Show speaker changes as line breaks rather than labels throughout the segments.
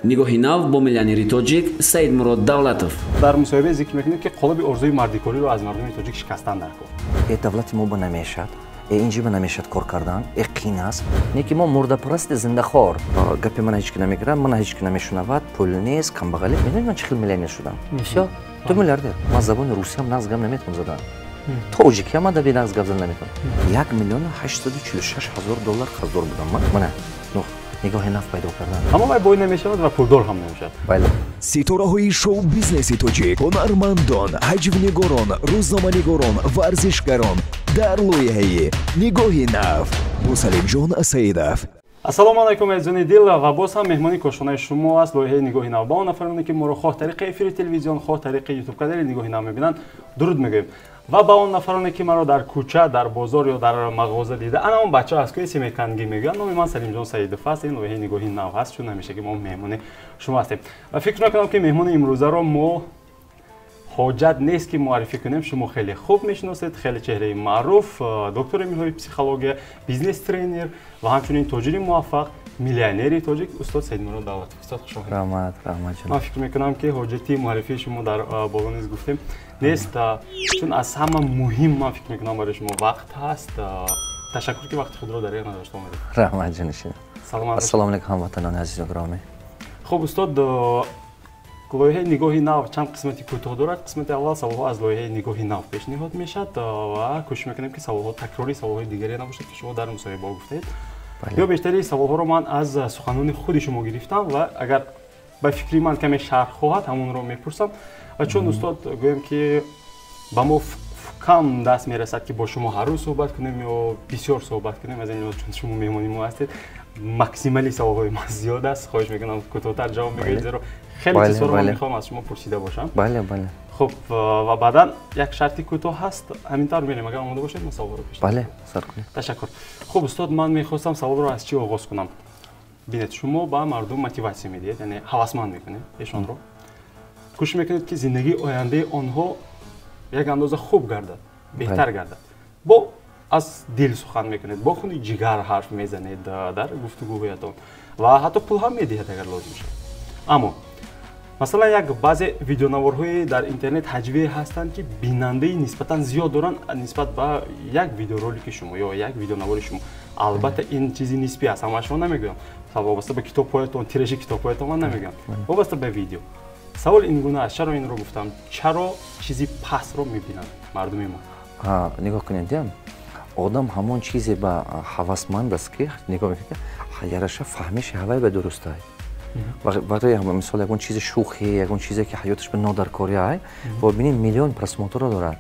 нигоҳи нав бо миллионери тоҷик Саидмурод Давлатов.
дар мусоҳибаи зикр мекунем ки қолоби орзуи мардикориро аз мардуми тоҷик шикастан дар кор.
Давлати мо ба намешад, инҷи ба намешад кор кардан, қин аст. Неки мо мурдапарасти зиндахор. Гапи мана ҳеч ки намегирад, мана ҳеч ки намешунавад, пул нест, камбағалӣ. Медонӣ ман чӣ хел миллионер шудам? Всё, 2 миллиардер. Ман забони русиям нағз гап наметавонам задан. Тоҷикиам ман даби нағз гап задан наметавонам. 1 миллион 846 ҳазор доллар қарздор будам ман. Мана нигоҳи нав пайдо кардан.
Аммо вай бой намешавад ва пулдор ҳам намешавад.
Бале.
ситораҳои шоу-бизнеси тоҷик, ҳунармандон, ҳаҷвнигорон, рӯзноманигорон, варзишгарон дар лоиҳаи нигоҳи нав бо Салимҷон Саидов.
Ассалому алайкум азизони дил ва боз ҳам меҳмони кошонаи шумо аст лоиҳаи нигоҳи нав. Ба он нафароне ки моро хоҳ тариқи эфири телевизион, хоҳ тариқи ютуб канали нигоҳи нав мебинанд, дуруд мегӯем. ва ба он нафароне ки маро дар кӯча, дар бозор ё дар мағоза дида, ана он бача аз кӯи семекангӣ мегӯянд. Номи ман Салимҷон Саидов аст. Ин лоиҳаи нигоҳи нав ҳаст, чун ҳамешагӣ мо меҳмони шумо ҳастем. Ва фикр мекунам ки меҳмони имрӯзаро мо ҳоҷат нест ки муаррифӣ кунем. Шумо хеле хуб мешиносед, хеле чеҳраи маъруф, доктори илмҳои психология, бизнес тренер ва ҳамчунин тоҷири муваффақ, миллионери тоҷик устод Саидмурод Давлатов. Устод хуш омадед.
Раҳмат, раҳмат ҷаноб.
Ман фикр мекунам ки ҳоҷати муаррифии шумо дар боло низ гуфтем нест, чун аз ҳама муҳим ман фикр мекунам барои шумо вақт ҳаст. Ташаккур ки вақти худро дар яғ надошта омадед.
Раҳмат ҷаноб.
Саломат.
Ассалому алайкум ҳамватанони азизу гиромӣ.
Хуб устод, лоиҳаи нигоҳи нав чанд қисмати кӯтоҳ дорад. Қисмати аввал саволҳо аз лоиҳаи нигоҳи нав пешниҳод мешавад ва кӯшиш мекунем ки саволҳо такрори саволҳои дигаре набошад ки шумо дар мусоҳиба гуфтаед. ё бештари саволҳоро ман аз суханони худи шумо гирифтам ва агар ба фикри ман каме шарҳ хоҳад ҳамонро мепурсам. Ва чун устод гӯем ки ба мо кам даст мерасад ки бо шумо ҳар рӯз суҳбат кунем ё бисёр суҳбат кунем, аз ин лиҳоз чун шумо меҳмони мо ҳастед, максимали саволҳои ман зиёд аст. Хоҳиш мекунам кӯтоҳтар ҷавоб мегӯед, зеро хеле чизҳоро ман мехоҳам аз шумо пурсида бошам.
Бале, бале.
Хуб, ва баъдан як шарти кӯтоҳ ҳаст. Ҳаминтавр мерем, агар омода бошед ман саволро пеш.
Бале, сар кунед.
Ташаккур. Хуб устод, ман мехостам саволро аз чӣ оғоз кунам. Бинед, шумо ба мардум мотиватсия медиҳед, яъне ҳавасманд мекунед эшонро. кӯшиш мекунед ки зиндагии ояндаи онҳо як андоза хуб гардад, беҳтар гардад. Бо аз дил сухан мекунед, бо хуни ҷигар ҳарф мезанед дар гуфтугӯҳоятон ва ҳатто пул ҳам медиҳед агар лозим шуд. Аммо масалан як баъзе видеонаворҳои дар интернет ҳаҷвие ҳастанд ки бинандаи нисбатан зиёд доранд нисбат ба як видеоролики шумо ё як видеонавори шумо. Албатта ин чизи нисбӣ аст, ҳамаашро намегӯям. Вобаста ба китобҳоятон, тиражи китобҳоятон ман намегӯям. Вобаста ба видео. Савол ин гуна аст. Чаро инро гуфтам? Чаро чизи пастро мебинанд мардуми мо?
Нигоҳ кунед, одам ҳамон чизе ба ҳавасманд аст ки нигоҳ мекунед, яраша фаҳмиши ҳавай ба дурустай. вақте мисол ягон чизи шӯхе, ягон чизе ки ҳаёташ ба нодаркорӣ ай, бо бинед миллион просмотрро дорад.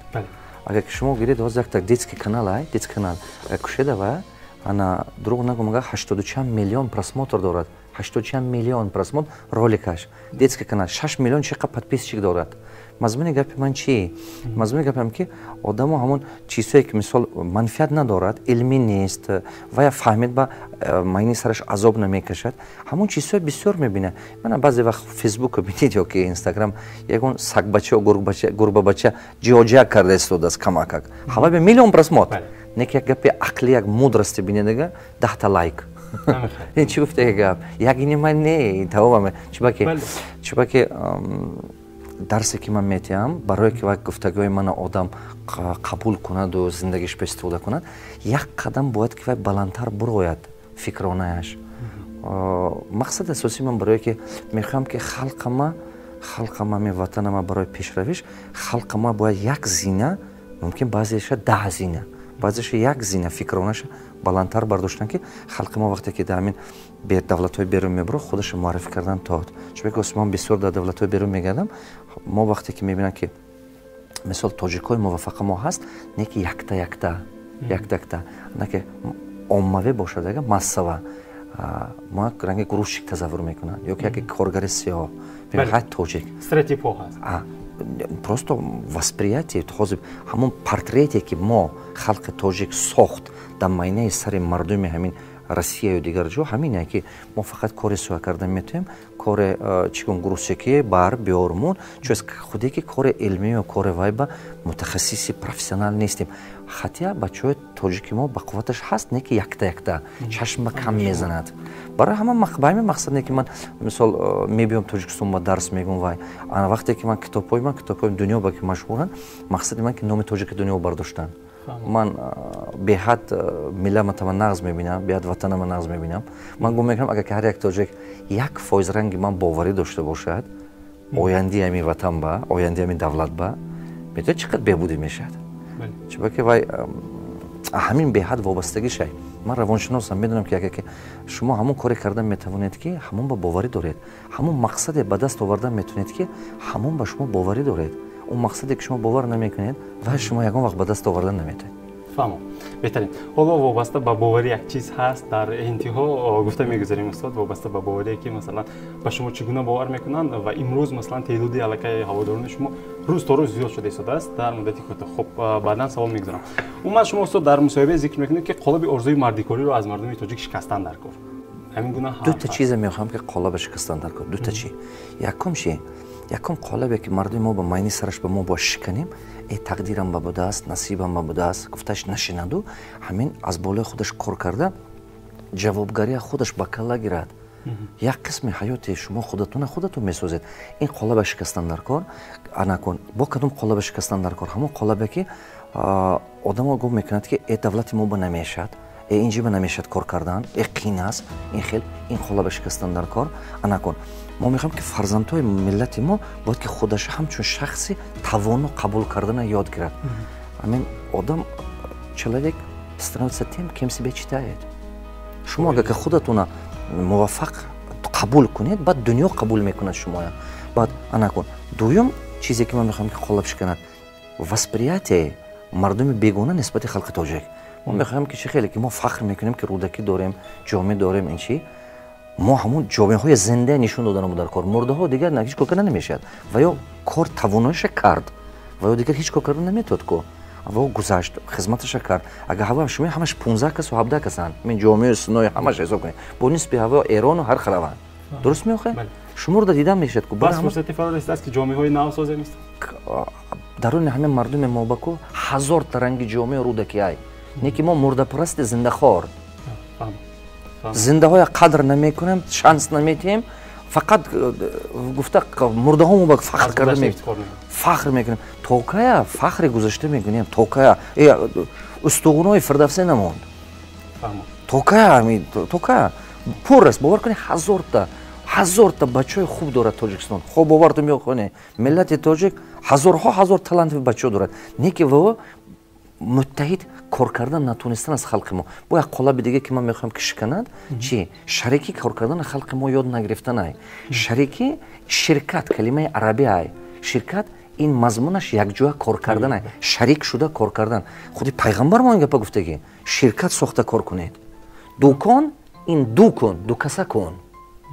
Агар ки шумо гиред ҳозир як детский канал ай, детский канал, агар кушед ава, ана дурӯғ нагӯм, агар 80 миллион просмотр дорад, 80 миллион просмотр роликаш, детский канал 6 миллион чиқа подписчик дорад. мазмуни гапи ман чи? Мазмуни гапам ки одамо ҳамон чизҳое ки мисол манфиат надорад, илмӣ нест, ва я фаҳмид ба майни сараш азоб намекашад, ҳамон чизҳое бисёр мебинад. Мана баъзе вақт фейсбук бинед ё ки инстаграм, ягон сагбача ё гурбабача ҷиҳоҷиҳак карда истодааст камакак. Ҳавай бе миллион просмотр. Нек як гапи ақлӣ, як мудрасти бинедага 10 лайк. Ин чӣ гуфта як гап? Ягини ман не, тавомаме. Чӯбаки дарсе ки ман метиҳам, барое ки вақт гуфтагӯи мана одам қабул кунаду зиндагиш ба истифода кунад, як қадам бояд ки вай баландтар бурояд фикронааш. Мақсад асосии ман барое ки мехоҳам ки халқама ми ватанама барои пешравиш, халқама бояд як зина, мумкин баъзеша 10 зина, баъзеша як зина фикронаша баландтар бардоштан ки халқи мо вақте ки дар ҳамин давлатҳои берун мебаро худаша муаррифӣ кардан тоад. Чунки осмон бисёр дар давлатҳои берун мегардам, мо вақте ки мебинам ки мисол тоҷикҳои муваффақи мо ҳаст, не ки якта, не ки оммавӣ бошад, ага массава, мо ранги грузчик тазаввур мекунанд, ё ки яке коргари сиёҳ, ҳай тоҷик.
Стереотипҳо ҳаст.
Просто восприятие, ҳозир ҳамон портрете ки мо халқи тоҷик сохт дар майнаи сари мардуми ҳамин Россия ё дигар ҷо ҳамине ки мо фақат кори соя карда метавонем, кори чигон грузчики бар биёрмун, чӯс худе ки кори илмӣ ё кори вай ба мутахассиси профессионал нестем. Хатя бачаҳои тоҷики мо ба қувваташ ҳаст, не ки якта чашм ба кам мезанад. Барои ҳама ба ҳамин мақсад не ки ман мисол мебиём Тоҷикистон ба дарс мегӯм вай. Ана вақте ки ман китобҳои дунё ба ки машҳуранд, мақсади ман ки номи тоҷики дунё бардоштан. Ман беҳад миллама нағз мебинам, беҳад ватанама нағз мебинам. Ман гум мекунам агар ки ҳар як тоҷик 1% ранги ман боварӣ дошта бошад, ояндаи ҳамин ватан ба, ояндаи ҳамин давлат ба, медонед чӣ қадр беҳбудӣ мешавад. Чунки ки вай ҳамин беҳад вобастагишай. Ман равоншиносам, медонам ки агар ки шумо ҳамон коре кардан метавонед ки ҳамон ба боварӣ доред, ҳамон мақсаде ба даст овардан метавонед ки ҳамон ба шумо боварӣ доред. Он мақсаде ки шумо бовар намекунед, вай шумо ягон вақт ба даст овардан наметавонед.
фаҳмо. Беҳтарин. Ҳоло вобаста ба боварӣ як чиз ҳаст, дар интиҳо гуфта мегузарем устод, вобаста ба боварие ки масалан ба шумо чӣ гуна бовар мекунанд ва имрӯз масалан теъдоди аллакай ҳаводорони шумо рӯз то рӯз зиёд шуда истодааст дар муддати кӯтоҳ. Хуб, баъдан савол мегузарам. Умуман шумо устод дар мусоҳибае зикр мекунед ки қолаби орзуи мардикориро аз мардуми тоҷик шикастан дар кор. Ҳамин гуна ҳаст.
Дута чизе мехоҳам ки қолаба шикастан дар кор. Дута чӣ? Якум чӣ? Якум қолабе ки мардуми мо ба майни сараш ба мо бош шиканем, тақдирам ба будааст, насибам ба будааст, гуфташ нашинаду, ҳамин аз болои худаш кор карда ҷавобгария худаш ба калла гирад. Як қисми ҳаёти шумо худатон месозед. Ин қолаба шикастан дар кор, анакун. Бо кадом қолаба шикастан дар кор? Ҳамон қолабе ки одамо гум мекунад ки давлати мо ба намешад, инҷи ба намешад кор кардан, қин аст, ин қолаба шикастан дар кор, анакун. Мо мехоҳем ки фарзандҳои миллати мо бояд ки худаша ҳамчун шахси тавону қабул кардана ёд гирад. Ҳамин одам человек становится тем, кем себя читает. Шумо агар ки худатона муваффақ қабул кунед, баъд дунё қабул мекунад шумоя. Баъд анакун. Дуюм чизе ки ман мехоҳам ки қолаб шиканад, восприятие мардуми бегона нисбати халқи тоҷик. Мо мехоҳем ки чӣ хеле ки мо фахр мекунем ки рӯдакӣ дорем, ҷомеъ дорем, ин чӣ мо ҳамон ҷомеъҳои зинда нишон доданамо дар кор. Мурдаҳо дигар ҳеҷ кор карда намешавад. Ва ё кор тавоноиша кард, ва ё дигар ҳеҷ кор карда наметавад ко. Ва ё гузашт, хизматаша кард. Агар ҳава шумо ҳамаш 15 касу 17 касанд, мин ҷомеъу синои ҳамаш ҳисоб кунед. Бо нисби ҳава Эрону ҳар хараванд. Дуруст меохе? Шумурда дидан мешавад ко.
Бас фурсати фарор истааст ки ҷомеъҳои нав созем ист.
Даруни ҳамин мардуми мо ба ко 1000 та ранги ҷомеъ рӯдаки ай. Не ки мо мурдапарасти зиндахор. Зиндаҳоя қадр намекунем, шанс наметиҳем, фақат гуфта мурдаҳомо ба фахр карда мекунем. Фахр мекунем. То кая фахри гузашта мекунем? То кая устуғунои Фирдавсӣ намонд. То кая пур аст. Бовар кунед 1000 та бачаҳои хуб дорад Тоҷикистон. Хоб боварду меохонед. Миллати тоҷик ҳазорҳо талантливи бачаҳо дорад. Не ки ва муттаҳид кор кардан натонистан аз халқи мо. Бо як қолаби диге ки ман мехоҳам ки шиканад, чи шарикӣ кор кардан халқи мо ёд нагирифтанай. Шарикӣ ширкат калимаи арабиай. Ширкат ин мазмунаш якҷоя кор карданай. Шарик шуда кор кардан. Худи пайғамбар мо ин гапа гуфта ки ширкат сохта кор кунед. Дукон ин дукун, дукаса кун.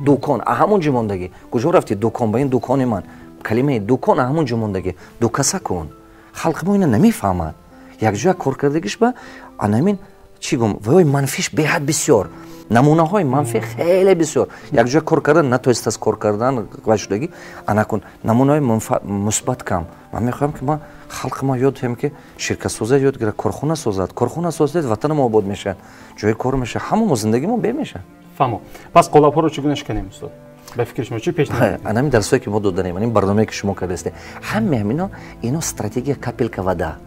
Дукон ҳамон ҷо мондагӣ. Куҷо рафти дукон ба ин дукони ман. Калимаи дукон ҳамон ҷо мондагӣ. Дукаса кун. Халқи мо ина намефаҳмад. Якҷоя кор кардагиш ба анамин чӣ гум ваёи манфиш беҳад бисёр. намунаҳои манфӣ хеле бисёр. Якҷоя кор кардан натоист аз кор кардан ва шудагӣ анакун намунаҳои мусбат кам. Ман мехоҳам ки ман халқи ма ёд диҳем ки ширкатсоза ёд гирад, корхона созад. Корхона созад, ватанамо обод мешавад, ҷои кор мешавад, ҳамамо зиндагимо бе мешавад.
Фаҳмо. Пас қолабҳоро чӣ гуна шиканем устод? Ба фикри шумо чӣ пешниҳод?
Анами дарсое ки мо доданем, ин барномае ки шумо кардастед. Ҳамаи ино стратегия капелка вода.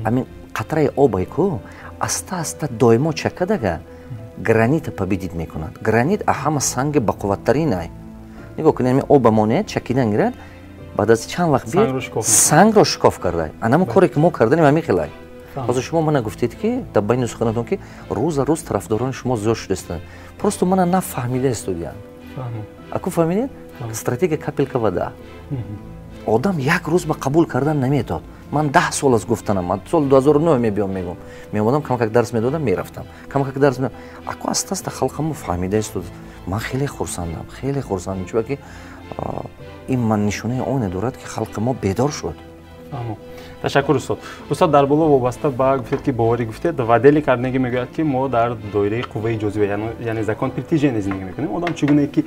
Амин қатраи обай ку аста доимо чакадага гранита победит мекунад. Гранит ҳама санги бақувваттаринай. Нигоҳ кунед, ами оба монед чакидан гирад, баъд аз чанд вақт биёд сангро шикоф кардай. Анамо коре ки мо карданем ҳамин хелай. ҳозир шумо мана гуфтед ки дар байни суханатон ки рӯза рӯз тарафдорони шумо зиёд шудастанд. Просто мана нафаҳмида студиян. Аку фаҳмидед? Стратегия капелка вода. Одам як рӯз ба қабул кардан наметод. Ман 10 сол аз гуфтанам, сол 2009 мебиём мегӯм. Меомадам камакак дарс медодам, мерафтам. Камакак дарс медодам. Аку аста халқамо фаҳмида истуд. Ман хеле хурсандам, чунки ин ман нишонаи оне дорад ки халқи мо бедор шуд.
ташаккур устод. Устод дар боло вобаста ба гуфтед ки боварӣ гуфтед ва Дели Карнеги мегӯяд ки мо дар доираи қувваи ҷозиба, яъне закон притяжения зиндагӣ мекунем. Одам чӣ гуне ки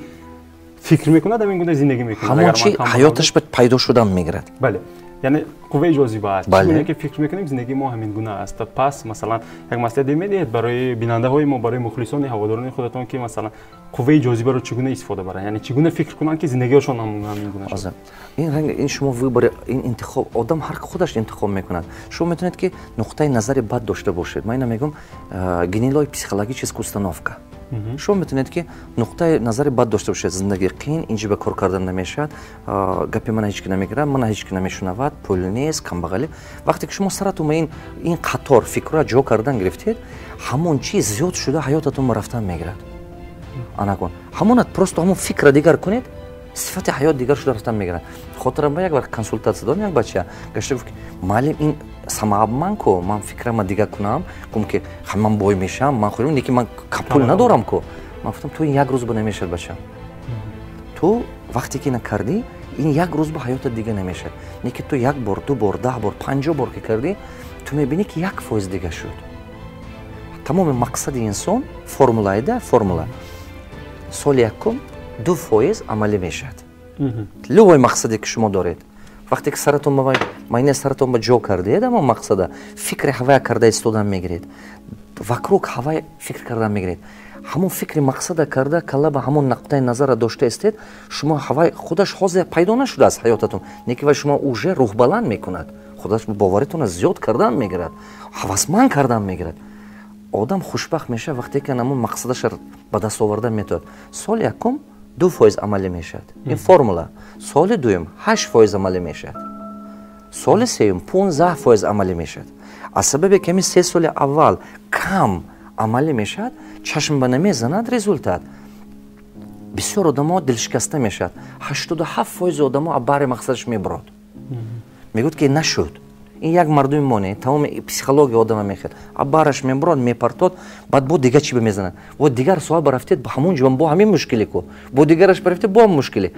фикр мекунад, ҳамин гуна зиндагӣ мекунад.
ҳамон чи ҳаёташ пайдо шудан мегирад.
Бале, яъне қувваи ҷозиба аст.
Чӣ
гуне ки фикр мекунем, зиндагии мо ҳамин гуна аст. Пас масалан як маслиҳате медиҳед барои бинандаҳои мо, барои мухлисони ҳаводорони худатон ки масалан қувваи ҷозибаро чӣ гуна истифода баранд, яъне чӣ гуна фикр кунанд ки зиндагиашон ҳамин гуна шавад.
ин шумо выбори, ин интихоб, одам ҳар худаш интихоб мекунад. Шумо метавонед ки нуқтаи назари бад дошта бошед. Ман ина мегӯям гнилой психологическая установка. шумо метавонед ки нуқтаи назари бад дошта бошед. Зиндагӣ қиин, инҷа кор кардан намешавад, гапи мана ҳеч ки намегирад, мана ҳеч ки намешунавад, пул нест, камбағалӣ. вақте ки шумо саратон ин қатор фикрро ҷо кардан гирифтед, ҳамон чиз зиёд шуда ҳаётатон рафтан мегирад. Анакун ҳамонат просто ҳамон фикра дигар кунед, сифати ҳаёт дигар шуда рафтан мегирад. хотирам ба як бар консултация додам, як бача гашта гуфт: "Маълим, ин самаб ман ко, ман фикрама дигар кунам, кум ки ман бой мешам, ман хӯрам, не ки ман пул надорам ко." Ман гуфтам: "Ту ин як рӯз ба намешад, бача. Ту вақте ки ина кардӣ, ин як рӯз ба ҳаётат дигар намешад. Не ки ту як бор, ду бор, 10 бор, 50 бор ки кардӣ, ту мебинӣ ки 1% дигар шуд." тамоми мақсади инсон формулаида, формула соли якум 2% амалӣ мешавад. любой мақсаде ки шумо доред, вақте ки саратон майне саратон ба ҷо кардед, аммо мақсада фикри ҳавая карда истодан мегиред, вакруг ҳавая фикр кардан мегиред, ҳамон фикри мақсада карда калла ба ҳамон нуқтаи назара дошта истед, шумо ҳавай худаш ҳозир пайдо нашудааст ҳаётатон, не ки вай шумо уже рӯҳбаланд мекунад, худаш боваритона зиёд кардан мегирад, ҳавасманд кардан мегирад. одам хушбахт мешавад вақте ки ҳамон мақсадаша ба даст овардан метавонад. соли якум 2% амалӣ мешавад. Ин формула. соли дуюм 8% амалӣ мешавад. соли сеюм 15% амалӣ мешавад. аз сабаби ки ҳамин 3 соли аввал кам амалӣ мешавад, чашм ба намезанад результат. бисёр одамо дилшикаста мешавад. 87% одамо аз баҳри мақсадаш мебурад. мегӯяд ки нашуд. ин як мардуми моне, тамоми психология одама мехед. аз баҳраш мебурад, мепартод, баъд бо дигар чӣ бемезанад. во дигар соат барафтед, ба ҳамон ҷо бо ҳамин мушкиле ко. бо дигараш барафтед, бо ҳамин мушкиле.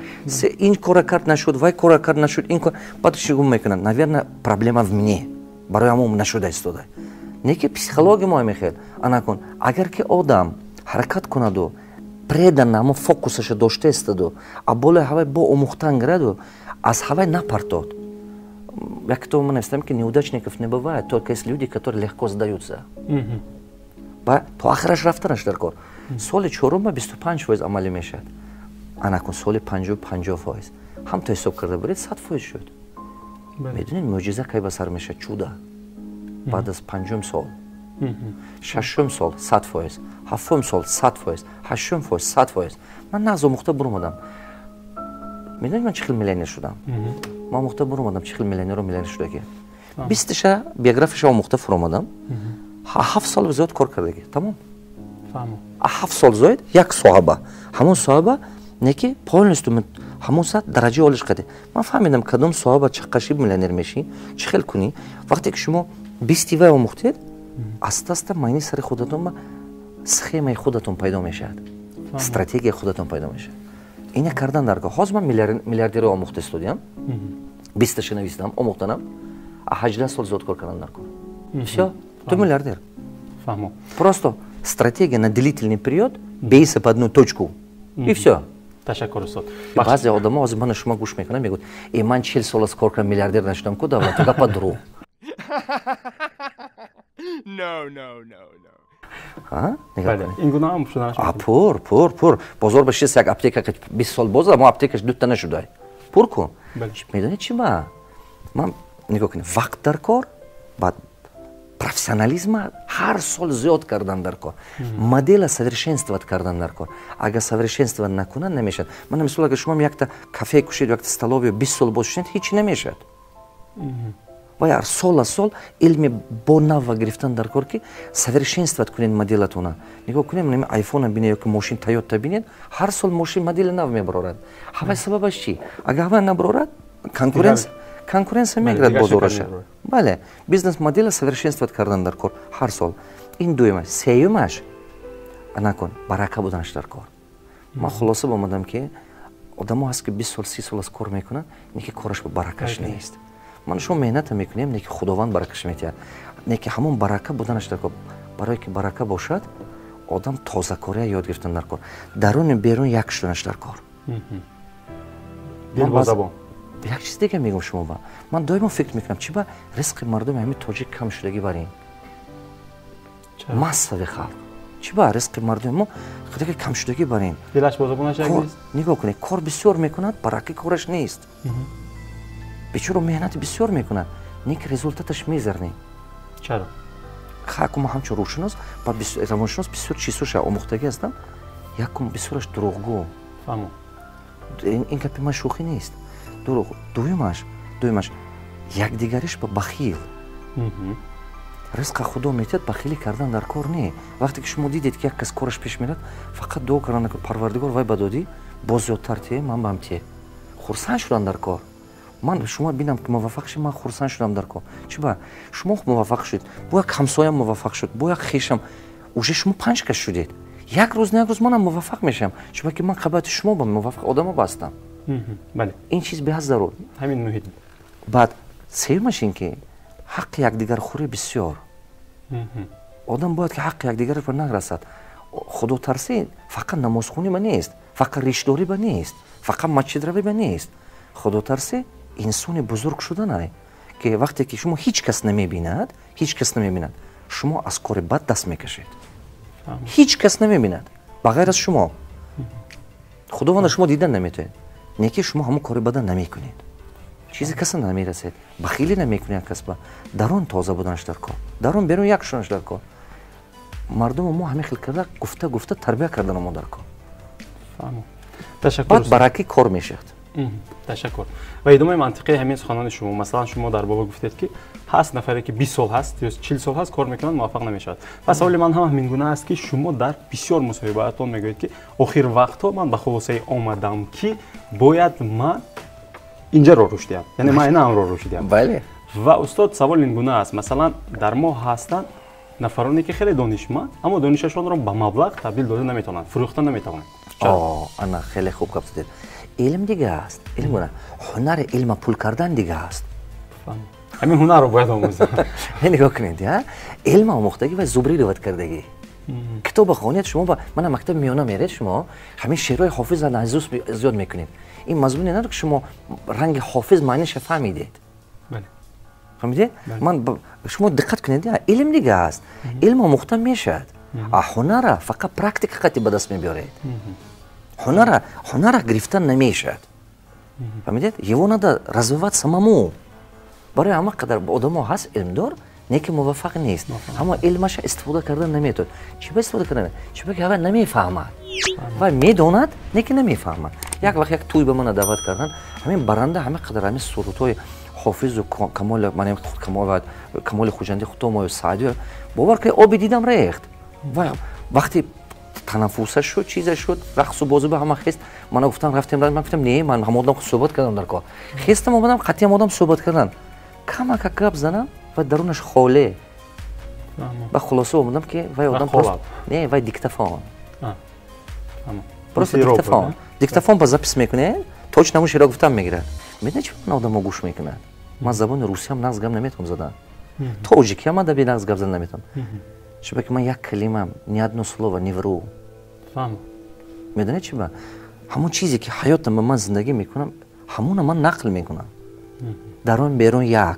ин кора кард нашуд, вай кора кард нашуд, ин кор. баъд чӣ гум мекунад? Наверно, проблема в мне. барои ҳамон нашуда истода. Не ки психология мо мехед. Анакун, агар ки одам ҳаракат кунаду, предан ҳамон фокусаша дошта истоду, а болои ҳавай бо омӯхтан гираду, аз ҳавай напартод. Як китоб мы написали, что неудачников не бывает, только есть люди, которые легко сдаются. То ахираш рафтанаш дар кор. Соли чорума 25% амалӣ мешавад. Анакун соли 50%. ҳамто ҳисоб карда баред 100% шуд. медонед мӯъҷиза кай ба сар мешавад? чуда. баъд аз 5 сол. 6 сол 100%, 7 сол 100%, 8 сол 100%. ман нағз омӯхта бурмадам. медонед ман чӣ хел миллионер шудам? ман омӯхта бурмадам чӣ хел миллионеру миллионер шуда ки 20 биографияша омӯхта фуромадам. 7 сол зиёд кор кардаги. Тамом. 7 сол зиёд як соҳаба. ҳамон соҳаба не ки полностью ҳамон саъат дараҷаи олиш қаде. ман фаҳмидам кадом соҳаба чақаши миллионер мешӣ, чӣ хел кунӣ. вақте ки шумо 20 вай омӯхтед, аста-аста майни сари худатон ба схемаи худатон пайдо мешавад. стратегияи худатон пайдо мешавад. ина кардан дар кор. ҳозир ман миллиардеро омӯхта истодиам. 20 нависидам, омӯхтанам. 18 сол зиёд кор кардан дар кор. Всё, ту миллиардер.
Фаҳмо.
Просто стратегия на длительный период, бейся по одну точку. И всё.
Ташаккур устод.
баъзе одамо ҳозир мана шумо гӯш мекунанд, мегӯяд: "Ман 40 сол аст кор кардам, миллиардер нашудам ку давлату гапа дурӯғ."
ин гуна ҳам шуда нашуд.
Пур. Бозор ба шист як аптека 20 сол боз, аммо аптекаш дутта нашудай. Пур кун. Медонед чӣ ба? Ман нигоҳ кунед, вақт дар кор, баъд профессионализма ҳар сол зиёд кардан дар кор. модела совершенствовать кардан дар кор. агар совершенствовать накунад намешавад. ман мисол агар шумо якта кафе кушед, якта столовия 20 сол боз шудед, ҳеҷ намешавад. вай ҳар сол аз сол илми бо навва гирифтан дар кор ки совершенствовать кунед моделатона. нигоҳ кунед, нами айфона бинед ёки мошин Toyota бинед, ҳар сол мошин модели нав мебарорад. ҳавай сабабаш чӣ? агар ҳавай набарорад, конкуренсия мегирад бозораша. бале, бизнес модела совершенствовать кардан дар кор ҳар сол. ин дуюмаш. сеюмаш анакун барака буданаш дар кор. ман хулоса бомадам ки одамо ҳаст ки 20 сол 30 сол аз кор мекунад, не ки кораш ба баракаш нест. من شما مهنت میکنیم نیکی خداوند برکش میتید نیکی همون برکه بودنش در کار برای که برکه باشد آدم تازه کاری یاد گرفتن در کار درون بیرون یک شدنش در کار
دل با زبان
یک چیز دیگه میگم شما با من دائما فکر میکنم چی با رزق مردم همین تاجیک کم شدگی برین مصرف خلق چی با رزق مردم ما خیلی کم شدگی برین
دلش با زبانش نیست
نگاه کنید کار بسیار میکند برکه کارش نیست بیچاره مهنت بسیار میکند نیک رزولتاتش میذارنی
چرا
خاکم همچون روشناس با روانشناس بسیار چیزوش آموختگی هستم یکم بسیارش دروغگو
فهمم
این گپ من شوخی نیست دروغ دویمش یک دیگرش با بخیل رزق خدا میتید بخیلی کردن در کار نه وقتی که شما دیدید که یک کس کارش پیش میرد فقط دعا کردن که پروردگار وای بدادی باز زیادتر تی من بهم تی خرسند شدن در کار من شما ببینم که موفق شید من خرسند شدم در کار چی با شما موفق شدید با یک همسایم موفق شد با یک خویشم اوج شما 5 کس شدید یک روز نه یک روز منم موفق میشم چون که من قبل شما با موفق آدما بستم
بله
این چیز به ضرور
همین محیط
بعد سومش این که حق یکدیگر خوری بسیار آدم باید که حق یکدیگر رو نرسد خدا ترسی فقط نمازخونی با نیست فقط ریشداری با نیست فقط مسجد روی با نیست خدا ترسی انسان بزرگ شدن است که وقتی که شما هیچ کس نمیبیند شما از کار بد دست میکشید هیچ کس نمیبیند بغیر از شما خداوند شما دیدن نمیتونه نیکی شما همون کار بد نمیکنید چیزی کسی نمیرسید بخیلی نمیکنید کس با درون تازه بودنش در کار درون بیرون یک شدنش در کار مردم ما همین خیلی کرده گفته تربیت کردن ما در کار
فهمم تشکر
بعد برکی کار میشه
تشکر و ادامه منطقه همین سخنان شما مثلا شما در باب گفتید که هست نفری که 20 سال هست یا 40 سال هست کار میکنن موفق نمیشود پس سوال من هم همین گونه است که شما در بسیار مصاحبهاتون میگوید که آخر وقت‌ها من به خلاصه آمدم که باید من اینجا رو رشد دهم یعنی من اینا رو رشد دهم
بله
و استاد سوال این گونه است مثلا در ما هستن نفرانی که خیلی دانشمند اما دانششون رو به مبلغ تبدیل داده نمیتونن فروخته نمیتونن
انا خیلی خوب گفت زدید علم دیگه است علم گونه هنر علم پول کردن دیگه است
همین هنر رو باید آموزم
نگاه کنید علم آموختگی و زبری روایت کردگی کتاب خوانید شما با من مکتب میانه میرید شما همین شعرهای حافظ را نزدیک زیاد میکنید این مضمون نداره که شما رنگ حافظ معنیش فهمیدید
بله
فهمیدید من شما دقت کنید علم دیگه است علم آموخته میشد هنر فقط پرکتیک خطی به دست میبرید هنر گرفتن نمیشد فهمیدید یونا دا развивать самому برای همه قدر آدم هست علم دار نیکی موفق نیست اما علمش استفاده کردن نمیتود چی به استفاده کردن چی به که اول نمیفهمد و میدوند نیکی نمیفهمد یک وقت یک توی به من دعوت کردن همین برنده همه قدر همین صورتای حافظ و کمال من کمال خوجندی خودم و سعدی باور که آب دیدم ریخت و وقتی تنفسش شد چیزش شد رقص و بازی به همه خیست من گفتم رفتم من گفتم نه من هم آدم صحبت کردم در کار خیستم اومدم قطعی آدم صحبت کردن کم گپ زدم و درونش خاله با خلاصه اومدم که وای آدم پروست نه وای دیکتافون پروست دیکتافون با زپس میکنه توش نموش را گفتم میگیره میدونی چی من آدمو گوش میکنه من زبان روسی هم نغز گپ نمیتونم زدن توجیکی هم ادبی نغز گپ زدن نمیتونم شبه که من یک کلمه نی одно слово не вру میدونی چی با همون چیزی که حیاتم من زندگی میکنم همون من نقل میکنم درون بیرون یک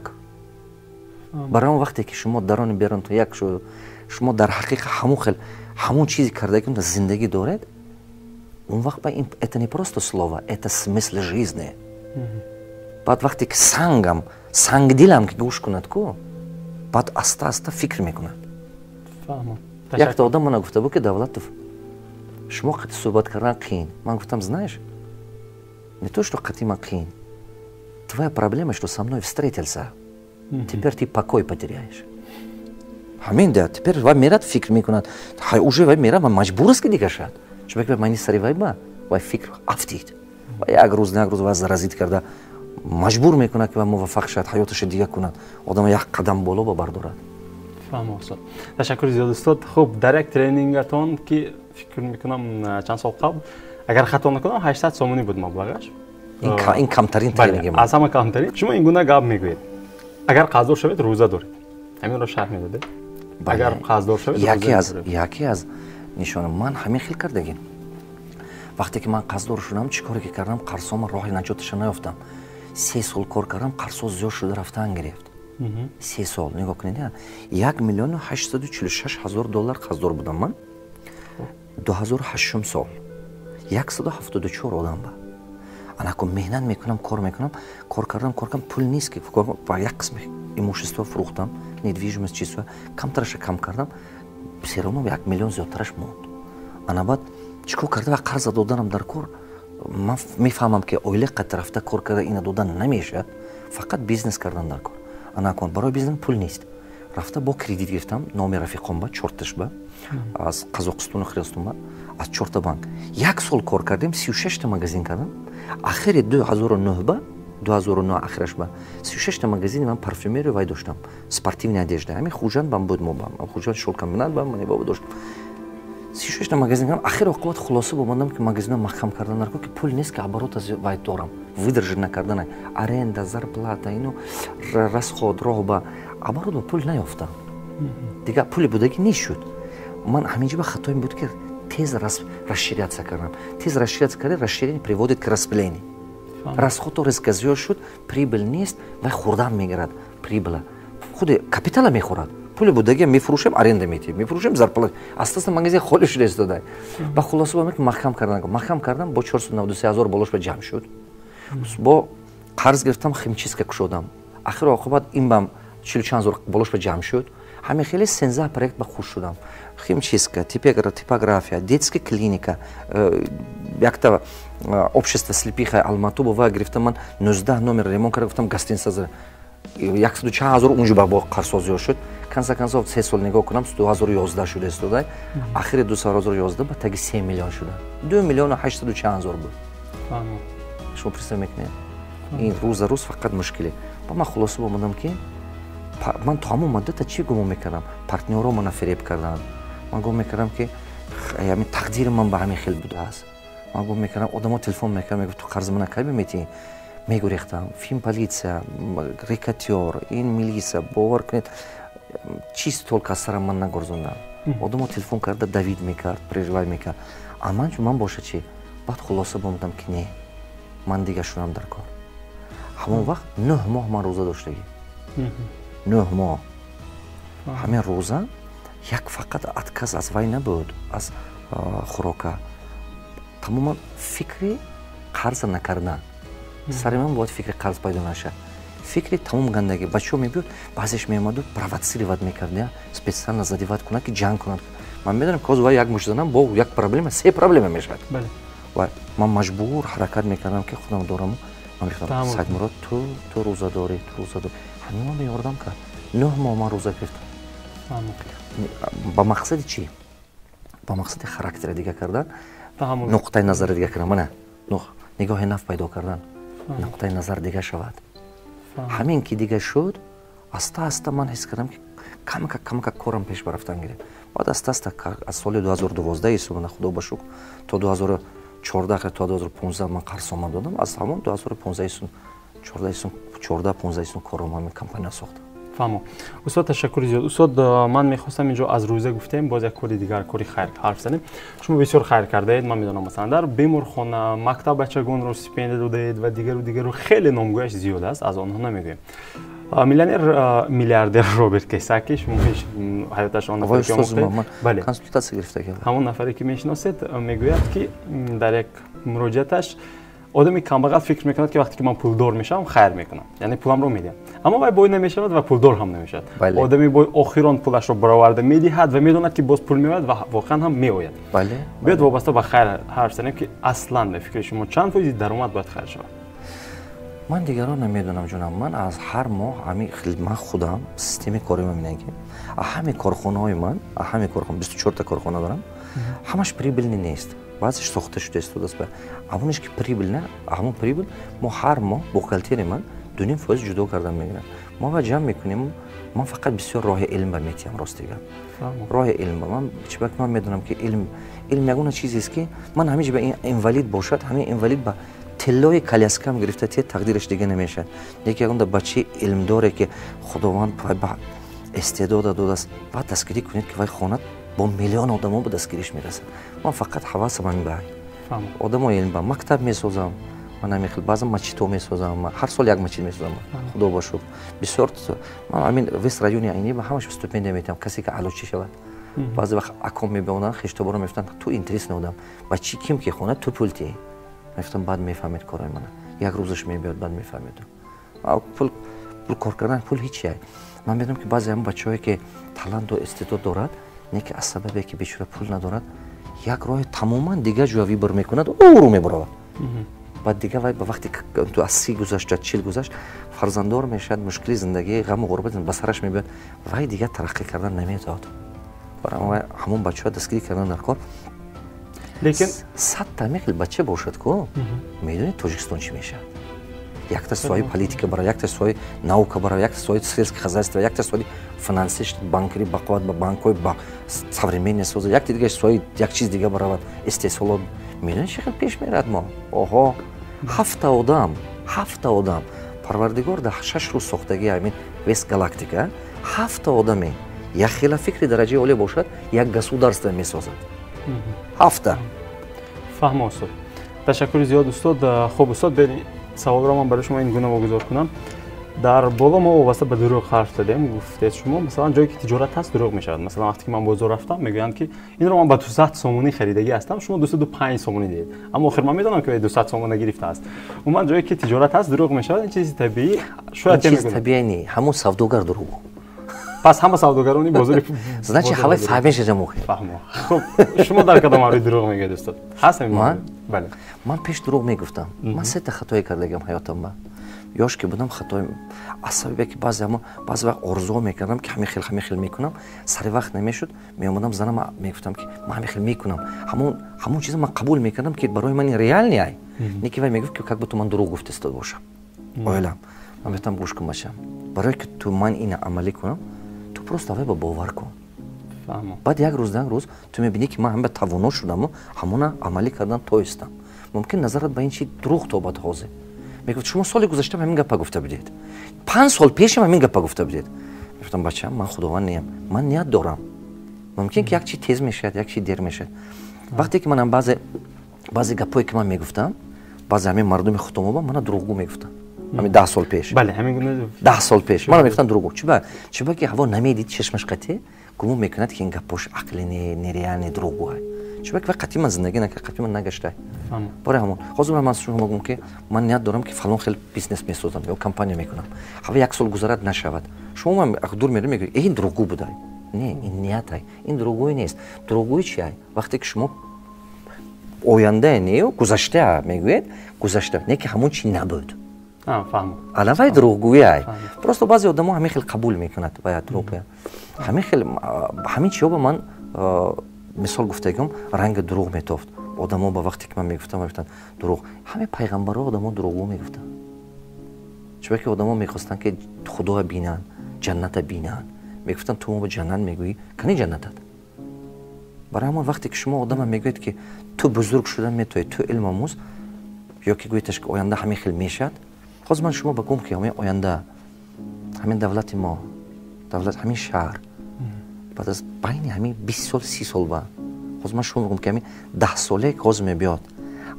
برای وقتی که شما درون بیرون تو یک شو شما در حقیقت همون چیزی کرده که زندگی دارید اون وقت با این это не просто слово это смысл жизни بعد وقتی که سنگ دلم که گوش کند کو بعد آستا فکر میکند یک تا آدم من گفته بود که Давлатов شما قطعی صحبت کردن قین من گفتم знаешь не то что قطعی قین твоя проблема что со мной встретился теперь ты покой потеряешь همین ده теперь و میرد فکر میکند уже و میرد من مجبور است که دیگه شد چون که من سری و فکر افتید و یک روز و زرازید کرده مجبور میکنه که موفق شد حیاتش دیگه کند آدم یک قدم بالا بردارد
فهم استاد تشکر زیاد استاد خب در یک ترینینگتون که فکر میکنم چند سال قبل اگر خطا نکنم 800 سومونی بود مبلغش
این کمترین ترینینگ
از همه کمترین شما این گونه گپ میگوید اگر قرضدار شوید روزه دارید. همین رو شرح میداده. اگر قرضدار شوید
یکی از نشانه من همین خیلی کردگیم. وقتی که من قرضدار شدم چیکاری که کردم قرضام راه نجاتش نیافتم. 3 سال کار کردم قرض زیاد شده رفتن گرفت. 3 سال نگاه کنید 1,846,000 دلار قرضدار بودم من. 2008 سال 174 آدم با. انا که مهنت میکنم کار کردم پول نیست که با یک قسم ایموشتوا فروختم ندویژمست چیزا کمترش کم کردم سرمو 1 میلیون زیادترش موند. انا بعد چیکار کرده و قرض دادنم در کار من میفهمم که اویله قد رفته کار کرده اینا دادن نمیشه فقط بیزنس کردن در کار. انا کن برای بیزنس پول نیست رفته با کردیت گرفتم نام رفیقم با چرتش با از قزاقستان خرستم با از چرت بانک 1 سال کار کردیم 36 تا مغازین کردم آخر 2009 با 2009 آخرش با 36 تا مغازین من پارفیمری وای داشتم спортивная одежда همین خوجان بام بود موبام خوجان شول کامبینات بام من بابا داشت 36 تا مغازین کردم آخر وقت خلاصه بودم که مغازین محکم کردن در که پول نیست که оборот از وای دارم выдержать نکردن аренда зарплата اینو расход راه با оборот پول نیافتم دیگه پول بودگی نشد من همینجا به خطایم بود که تیز расширяться کردم تیز расширяться کردن расширение приводит к распление расход резко زیاد شد прибыль نیست و خوردن میگیرد прибыль خود کپیتال میخورد پول بودگی میفروشیم аренда میفروشیم зарплата اساسا مغازه خودش رسیده با خلاصه با من محکم کردم با 493,000 بالش به جمع شد با قرض گرفتم химчистка кушодам آخر عاقبت این بام 44,000 بالش به جمع شد همین خیلی 13 проект با خوش شدم химчистка типография детская клиника якта общество слепых Алмату бова грифтам ман 19 номер ремонт кардам гуфтам гостиница 140,000 унҷо ба қарсозиё шуд консов 3 сол нигоҳ кунам 2011 шуда истодай ахири 2011 ба таги 3 миллион шуда 2 миллион 840,000 буд шумо представ мекунед ин рӯза рӯз фақат мушкиле ба ман хулоса омадам ки ман то ҳамон муддата чӣ гумон мекардам партнёро мана фиреб карданд ман гумон мекардам ки ҳамин тақдири ман ба ҳамин хел будааст ман гумон мекардам одамо телефон мекардам мегуфт ту қарзи мана кай беметӣ мегурехтам филм полиция рекатёр ин милиса бовар кунед чист толка аз сарам ман нагурзондам одамо телефон карда давид мекард переживай мекард а ман боша чи баъд хулоса бомадам ки не ман дига шудам дар кор ҳамон вақт 9 моҳ ман рӯза доштагӣ 9 моҳ ҳамин рӯза як фақат отказ аз вай набуд аз хӯрока тамоман фикри қарз накардан сари ман бояд фикри қарз пайдо наша фикри тамом гандагӣ ба чо мебиёд баъзеш меомаду провоцировать мекард специально задевать кунад ки ҷанг кунад ман медонам ки ҳозир вай як муш занам бо як проблема 3 проблема мешавад ва ман маҷбур ҳаракат мекардам ки худам дорам ман мехтам Саидмурод ту рӯза дорӣ ҳамин ман меёрдам кард 9 моҳ ман рӯза гирифтам ба мақсади чӣ ба мақсади характера дига кардан нуқтаи назари дига кардан мана нигоҳи нав пайдо кардан нуқтаи назар дига шавад ҳамин ки дига шуд аста ман ҳис кардам ки камака корам пеш барафтан гирифт баъд аста аз соли 2012 исомана худо ба шукр то 2014 то 2015 ман қарз омад додам аз ҳамон 2014-15 корам ҳамин компания сохтам
фаҳмо устод ташаккури зиёд устод ман мехостам инҷо аз рӯза гуфтем боз як кори дигар кори хайр ҳарф занем шумо бисёр хайр кардаед ман медонам масалан дар беморхона мактаб бачагонро стипендия додаед ва дигару хеле номгӯяш зиёд аст аз онҳо намегӯем миллиардер Роберт Кийосаки шумо ҳаёташ он нафаре ки омӯхтед
консультация гирифта
ҳамон нафаре ки мешиносед мегӯяд ки дар як муроҷиаташ одами камбағал фикр мекунад ки вақте ки ман пулдор мешавам хайр мекунам яъне пуламро медиҳам аммо вай бой намешавад ва пулдор ҳам намешавад одами бой охирон пулашро бароварда медиҳад ва медонад ки боз пул меояд ва воқеан ҳам меояд биёд вобаста ба хайр ҳарф занем ки аслан ба фикри шумо чанд фоизи даромад бояд хайр шавад
ман дигарро намедонам ҷонам ман аз ҳар моҳ ман худам системаи кори ман мине ки ҳамин корхонаҳои ман ҳамин корхона 24 та корхона дорам ҳамаш прибыльни нест баъзеш сохта шуда истодааст авонеш ки прибыль не ҳамон прибыль мо ҳар моҳ бухгалтери ман 2% ҷудо кардан мегирам мо ва ҷамъ мекунем ман фақат бисёр роҳи илм ба метиҳам ростига роҳи илм ба ман чибак ман медонам ки илм ягона чизест ки ман ҳамиҷ ба инвалид бошад ҳамин инвалид ба тиллои коляскам гирифта те тақдираш дига намешад. Яке ягонда бачаи илмдоре ки худованд ба истеъдод додааст, баъд дастгирӣ кунед ки вай хонат бо миллион одамо ба дастгириш мерасад. Ман фақат ҳавасам ҳамин баҳай. Одамо илм ба мактаб месозам, ман ҳамин хел баъзан мачитҳо месозам, ҳар сол як мачит месозам. Худо ба шукр. Бисёр ман ҳамин вест райони айни ба ҳамаш стипендия метам, касе ки аълочӣ шавад. баъзе вақт аком мебионанд хештабора мефтанд ту интересный одам бачи ким ки хона ту пулти мефтам баъд мефаҳмед кораи мана як рӯзаш мебиёд баъд мефаҳмед пул кор кардан пул ҳеч як ман медонам ки баъзе ҳам бачаҳое ки таланту истеъдод дорад не ки аз сабабе ки бечора пул надорад як роҳи тамоман дигар ҷоя вибор мекунад рӯ мебаравад баъд дигар вай ба вақти ту аз 30 гузашт 40 гузашт фарзанддор мешавад мушкили зиндагӣ ғаму ғурбат ба сараш мебиёд вай дигар тараққӣ кардан наметавонад барои ҳамон бачаҳо дастгирӣ кардан дар кор лекин 100 та мехел бача бошад ку медонед тоҷикистон чӣ мешавад якта соҳаи политика барад якта соҳаи наука барад якта соҳаи сельское хозяйство якта соҳаи финансиш банкирӣ бақоват ба банкҳои ба современне соза якта дигар соҳаи як чиз дигар баравад истеҳсолот медонед чӣ хел пеш мерад мо оҳо 7 одам парвардигор дар 6 рӯз сохтаги ҳамин вест галактика 7 одаме як хела фикри дараҷаи олӣ бошад як государство месозад 7
фаҳмо устод ташаккури зиёд устод хуб устод бери саволро ман барои шумо ин гуна вогузор кунам дар боло мо вобаста ба дурӯғ ҳарф задем гуфтед шумо масалан ҷое ки тиҷорат ҳаст дурӯғ мешавад масалан вақте ки ман бозор рафтам мегӯянд ки инро ман ба 200 сомонӣ харидагӣ ҳастам шумо 205 сомонӣ диҳед аммо охир ман медонам ки 200 сомона гирифтааст умуман ҷое ки тиҷорат ҳаст дурӯғ мешавад ин чизи табиӣ шояд
чиз табиӣ не ҳамон савдогар дурӯғ
пас ҳама савдогарони бозори
значи ҳавай фаҳмиш ҷамӯхе
фаҳмо хуб шумо дар кадом аври дурӯғ мегӯед устод ҳаст
ман
бале
ман пеш дурӯғ мегуфтам ман 3 та хатое кардагам ҳаётамда ёш ки будам хатои аз сабабе ки баъзе вақт орзуҳо мекардам ки ҳамин хел мекунам сари вақт намешуд меомадам занам мегуфтам ки ман ҳамин хел мекунам ҳамон чиза ман қабул мекардам ки барои ман реални ай не ки вай мегуфт ки как будто ман дурӯғ гуфта истод бошам оилам ман гуфтам гӯш кун бачам барое ки ту ман ина амалӣ кунам ту просто авай ба бовар кун баъд як рӯз ту мебинӣ ки ман ҳама тавоно шудаму ҳамона амалӣ кардан тоистам мумкин назарат ба ин чи дурӯғ тобад ҳозир мегуфт шумо соли гузаштам ҳамин гапа гуфта будед 5 сол пешам ҳамин гапа гуфта будед гуфтам бачам ман худованд неам ман ният дорам мумкин ки як чи тез мешавад як чи дер мешавад вақте ки манам баъзе гапое ки ман мегуфтам баъзе ҳамин мардуми хутумоба мана дурӯғгӯ мегуфтам ҳамин 10 сол пеш
бале ҳамин гуна
10 сол пеш мана мегуфтам дурӯғгӯ чиба ки ҳаво намедид чашмаш қате гумон мекунад ки ин гапош ақли нереални дурӯғгӯ ай чиба ки вай қатъи ман зиндагӣ накард қатъи ман нагаштай барои ҳамон ҳозир ман шумо гум ки ман ният дорам ки фалон хел бизнес месозам ё компания мекунам ҳава як сол гузарад нашавад шумо ман дур мерӣ мегӯед ин дурӯғгӯ будай не ин ният ай ин дурӯғгӯӣ нест дурӯғгӯӣ чи ай вақте ки шумо ояндае нею гузаштаа мегӯед гузашта не ки ҳамон чи набуд алан вай дурӯғгӯӣ ай просто баъзе одамо ҳамин хел қабул мекунад вай дурӯғгӯӣ ҳамин хел ҳамин чиҳо ба ман мисол гуфтагам ранги дурӯғ метофт одамо ба вақте ки ман мегуфтам дурӯғ ҳамаи пайғамбарҳо одамо дурӯғгӯ мегуфтанд чиба ки одамо мехостанд ки худоя бинанд ҷанната бинанд мегуфтанд ту мо ба ҷаннат мегӯӣ кани ҷаннатат барои ҳамон вақте ки шумо одама мегӯед ки ту бузург шудан метавонӣ ту илм омӯз ё ки гӯеташ ки оянда ҳамин хел мешавад ҳозир ман шумо багӯм ки ҳамин оянда ҳамин давлати мо ҳамин шаҳр баъд аз байни ҳамин 20 сол 30 сол ба ҳозир ман шумо мегӯм ки ҳамин 10 солае ки ҳозир мебиёд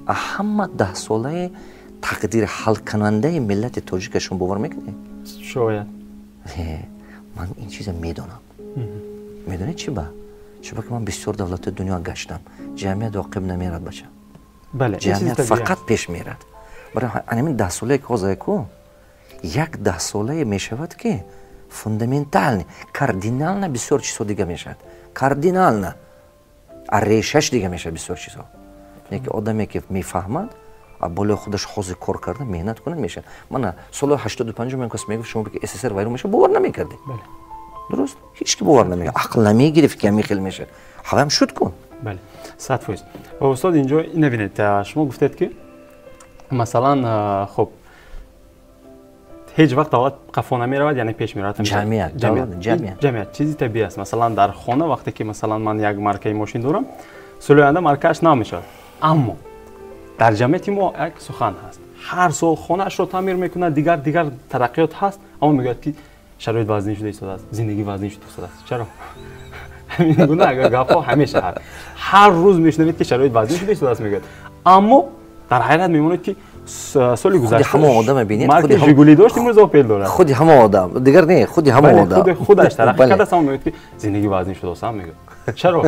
ҳама 10 солаи тақдир ҳалкунандаи миллати тоҷика шумо бовар мекунед
шояд
ман ин чиза медонам медонед чиба чиба ки ман бисёр давлатои дунё гаштам ҷамъият оқиб намерад бача ҷамъият фақат пеш мерад барои ҳамин 10 солае ки ҳозир ку як 10 солае мешавад ки фундаментални кардинально бисёр чизҳо дига мешавад кардинально решаш дига мешавад бисёр чизҳо яке одаме ки мефаҳмад болои худаш ҳозир кор карда меҳнат кунад мешавад мана соли 85 мен кас мегуфт шумо ки СССР вайрон мешавад бовар намекардед дуруст ҳеч ки бовар намекард ақл намегирифт ки ҳамин хел мешавад ҳавам шуд кун
бале 100%. устод инҷо набинед шумо гуфтед ки масалан хуб ҳеҷ вақт давлат қафо намеравад яъне пеш меравад ҷамъият чизи табиӣ аст масалан дар хона вақте ки масалан ман як маркаи мошин дорам соли оянда маркааш нав мешавад аммо дар ҷамъияти мо як сухан ҳаст. ҳар сол хонаашро таъмир мекунад, дигар тараққиёт ҳаст, аммо мегӯяд ки шароит вазнин шуда истодааст, зиндагӣ вазнин шуда истодааст. Чаро? ҳамин гуна гапҳо ҳамеша ҳаст. ҳар рӯз мешунавед ки шароит вазнин шуда истодааст мегӯяд. Аммо дар ҳайрат мемонед ки соли гузашта
ҳамон одам бинед,
худи жигули дошт, имрӯз Opel дорад.
худи ҳамон одам, дигар не, худи ҳамон одам.
Худаш тараққӣ кардааст, аммо мегӯяд ки зиндагӣ вазнин шудааст, мегӯяд. Чаро?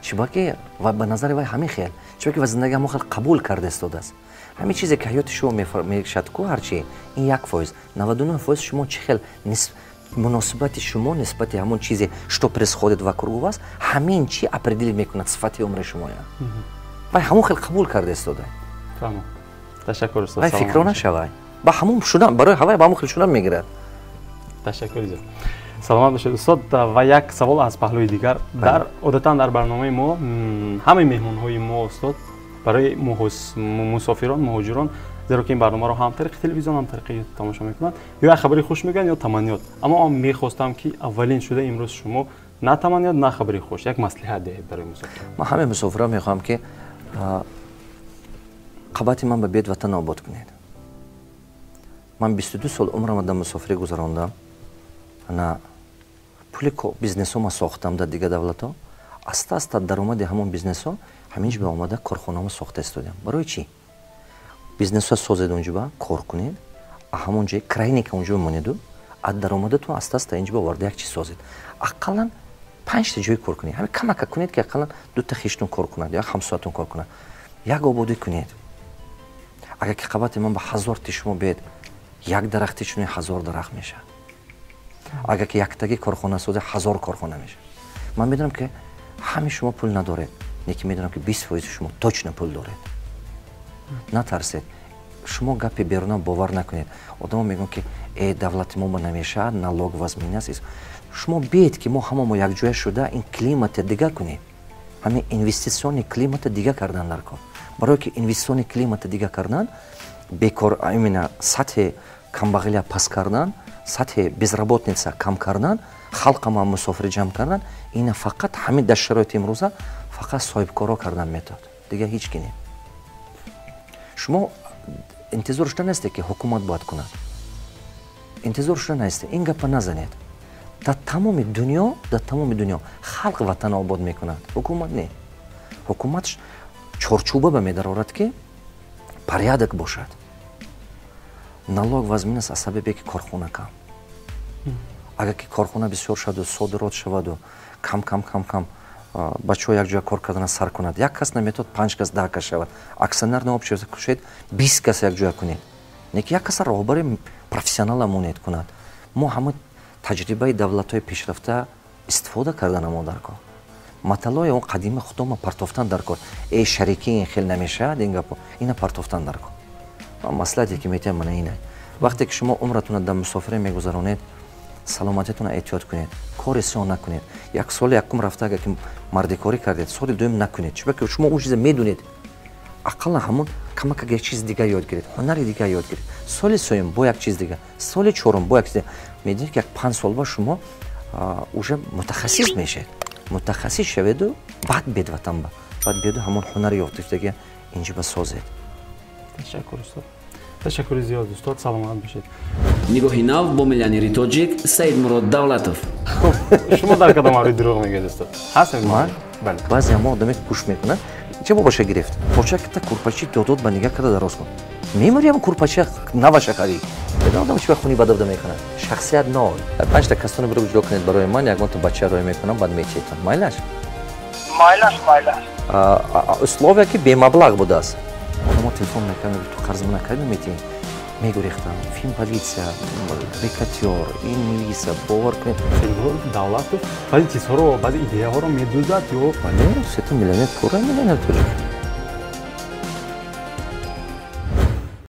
чунки ва ба назари вай ҳамин хел, чунки ва зиндагӣ ҳамон хел қабул карда истодааст. ҳамин чизе ки ҳаёти шумо мешад ку ҳарчи ин 1%, 99% шумо чӣ хел муносибати шумо нисбати ҳамон чизе што происходит вокруг вас, ҳамин чи определит мекунад сифати умри шумоя. вай ҳамон хел қабул карда истода.
Фаҳмам. Ташаккур устод.
вай фикро нашавай. ба ҳамон шудан барои ҳавай ба ҳамон хел шудан мегирад.
Ташаккур зиёд. Саломат бошед устод. Ва як савол аз паҳлӯи дигар. Одатан дар барномаи мо ҳамаи меҳмонҳои мо устод барои мусофирон, муҳоҷирон, зеро ки ин барномаро ҳам тариқи телевизион, ҳам тариқи ютуб тамошо мекунанд, ё як хабари хуш мегӯянд, ё таманниёт. Аммо ман мехостам ки аввалин шуда имрӯз шумо на таманниёт, на хабари хуш, як маслиҳат диҳед барои мусофирон.
ман ҳамаи мусофирон мехоҳам ки қабати ман ба бед ватан обод кунед. ман 22 сол умрам дар мусофирӣ гузарондам. ана пули бизнесо ман сохтам дар дигар давлатҳо. аста даромади ҳамон бизнесо ҳаминҷ ба омада корхонамо сохта истодам. барои чӣ? бизнесо созед унҷоба, кор кунед, ҳамон ҷои крайника унҷоба монеду, аз даромадатон аста инҷоба оварда як чиз созед. ақаллан 5 та ҷои кор кунед. ҳамин камака кунед ки ақаллан 2 та хиштон кор кунад, як ҳамсоатон кор кунад. як ободӣ кунед. агар ки қабати ман ба 1000 ти шумо бед, як дарахти чунин 1000 дарахт мешавад. агар ки яктаги корхона созед, 1000 корхона мешавад. ман медонам ки ҳамаи шумо пул надоред, неки медонам ки 20% шумо точно пул доред. натарсед. шумо гапи беруна бовар накунед. одамо мегӯянд ки давлати мо намешавад, налог вазмин аст. шумо бед ки мо ҳамамо якҷоя шуда ин климата дига кунед. ҳамин инвеститсиони климата дига кардан дар кор. барое ки инвеститсиони климата дига кардан, бекор именно сатҳи камбағалия паст кардан, сатҳи безработница кам кардан, халқама мусофири ҷамъ кардан, ина фақат ҳамин дар шароити имрӯза фақат соҳибкоро кардан метавад. дига ҳеҷ ки не. шумо интизор шуда нестед ки ҳукумат бояд кунад. интизор шуда нестед. ин гапа назанед. дар тамоми дунё халқ ватан обод мекунад. ҳукумат не. ҳукумат чорчуба ба медарорад ки порядок бошад. налог вазмин аст аз сабабе ки корхона кам. агар ки корхона бисёр шаваду, содирот шаваду, кам бачаҳо якҷоя кор кардана сар кунад. як кас наметавад 5 кас 10 кас шавад. аксионерное общество кушед 20 кас якҷоя кунед. неки як каса роҳбари профессионала монед кунад. мо ҳама таҷрибаи давлатҳои пешрафта истифода карданамо дар кор. маталои он қадима худома партофтан дар кор. шарикӣ ин хел намешавад, ин гапо ина партофтан дар кор. маслиҳате ки метиҳам мана ина. вақте ки шумо умратона дар мусофирӣ мегузаронед, саломатиятона эҳтиёт кунед, кори сиён накунед. як соли якум рафта агар ки мардикорӣ кардед, соли дуюм накунед. чунки шумо он чиза медонед. ақаллан ҳамон камак як чиз дигар ёд гиред, ҳунари дигар ёд гиред. соли сеюм бо як чиз дигар, соли чорум бо як чиз дигар. медонед ки як 5 сол ба шумо уже мутахассис мешед. мутахассис шаведу баъд бедватан ба. баъд беду ҳамон ҳунари ёфтафтаги инҷоба созед.
Ташаккур устод. Ташаккури зиёд устод. Саломат бошед.
нигоҳи нав бо миллионери тоҷик Саидмурод Давлатов.
Хуб, шумо дар кадом ҳарӯи дурӯғ мегӯед устод? ҳастед?
ман
бале.
баъзе ҳама одаме пуш мекунад. чӣ бобаша гирифт? поча кита курпачи додод ба нигоҳ карда дароз кун. мемори ҳама курпача наваша харид. бедон одам чӣ хуни бадавда мекунад. шахсият нол. 5 та кастони биро ҷудо кунед барои ман, ягон та бача рой мекунам, баъд мечетам. майлаш? условия ки бемаблағ будааст. одамо телефон мекунад, ту қарз мана карда метӣ. мегӯрехтам. филм полиция, рекатёр, ин милиса, бовар кунед.
Саидмурод Давлатов баъзи чизҳоро, баъзи идеяҳоро медӯзад ё?
бале, 3 миллионер пура миллионер тоҷик.